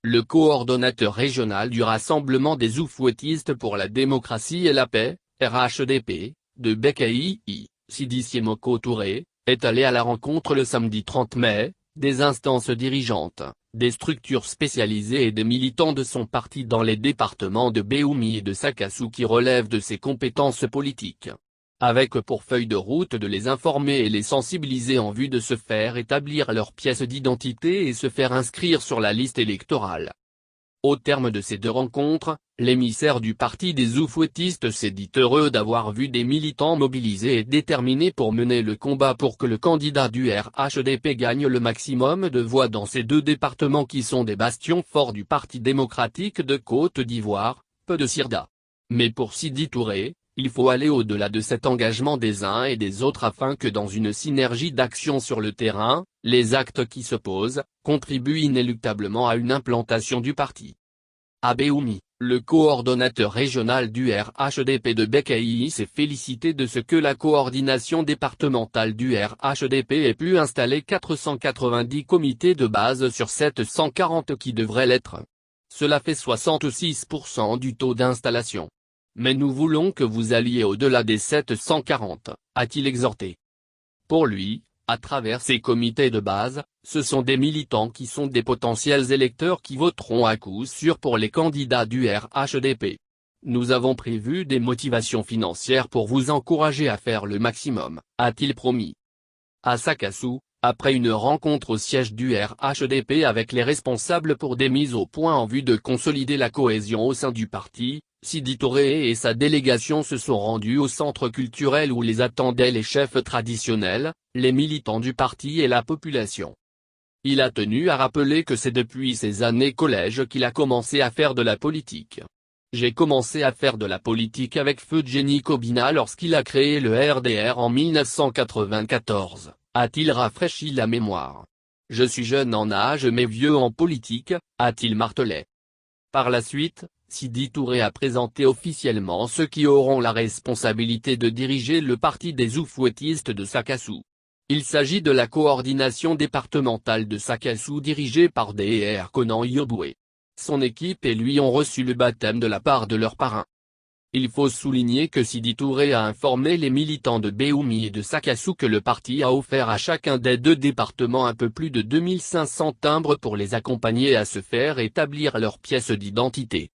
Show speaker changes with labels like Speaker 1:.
Speaker 1: le coordonnateur régional du Rassemblement des Oufouettistes pour la démocratie et la paix, RHDP, de Bekaï, Sidi Siemoko Touré, est allé à la rencontre le samedi 30 mai, des instances dirigeantes, des structures spécialisées et des militants de son parti dans les départements de Béoumi et de Sakassou qui relèvent de ses compétences politiques. Avec pour feuille de route de les informer et les sensibiliser en vue de se faire établir leur pièce d'identité et se faire inscrire sur la liste électorale. Au terme de ces deux rencontres, l'émissaire du parti des Oufouettistes s'est dit heureux d'avoir vu des militants mobilisés et déterminés pour mener le combat pour que le candidat du RHDP gagne le maximum de voix dans ces deux départements qui sont des bastions forts du Parti démocratique de Côte d'Ivoire, peu de Sirda. Mais pour Sidi Touré, il faut aller au-delà de cet engagement des uns et des autres afin que dans une synergie d'action sur le terrain, les actes qui se posent, contribuent inéluctablement à une implantation du parti. À Béoumi, le coordonnateur régional du RHDP de Bekaï s'est félicité de ce que la coordination départementale du RHDP ait pu installer 490 comités de base sur 740 qui devraient l'être. Cela fait 66% du taux d'installation. Mais nous voulons que vous alliez au-delà des 740, a-t-il exhorté. Pour lui, à travers ces comités de base, ce sont des militants qui sont des potentiels électeurs qui voteront à coup sûr pour les candidats du RHDP. Nous avons prévu des motivations financières pour vous encourager à faire le maximum, a-t-il promis. À Sakassou, après une rencontre au siège du RHDP avec les responsables pour des mises au point en vue de consolider la cohésion au sein du parti, Sidi Touré et sa délégation se sont rendus au centre culturel où les attendaient les chefs traditionnels, les militants du parti et la population. Il a tenu à rappeler que c'est depuis ses années collège qu'il a commencé à faire de la politique. J'ai commencé à faire de la politique avec feu Jenny Kobina lorsqu'il a créé le RDR en 1994, a-t-il rafraîchi la mémoire. Je suis jeune en âge mais vieux en politique, a-t-il martelé. Par la suite, Sidi Touré a présenté officiellement ceux qui auront la responsabilité de diriger le parti des Oufouettistes de Sakassou. Il s'agit de la coordination départementale de Sakassou dirigée par Dr Conan Yoboué. Son équipe et lui ont reçu le baptême de la part de leur parrain. Il faut souligner que Sidi Touré a informé les militants de Béoumi et de Sakassou que le parti a offert à chacun des deux départements un peu plus de 2500 timbres pour les accompagner à se faire établir leur pièce d'identité.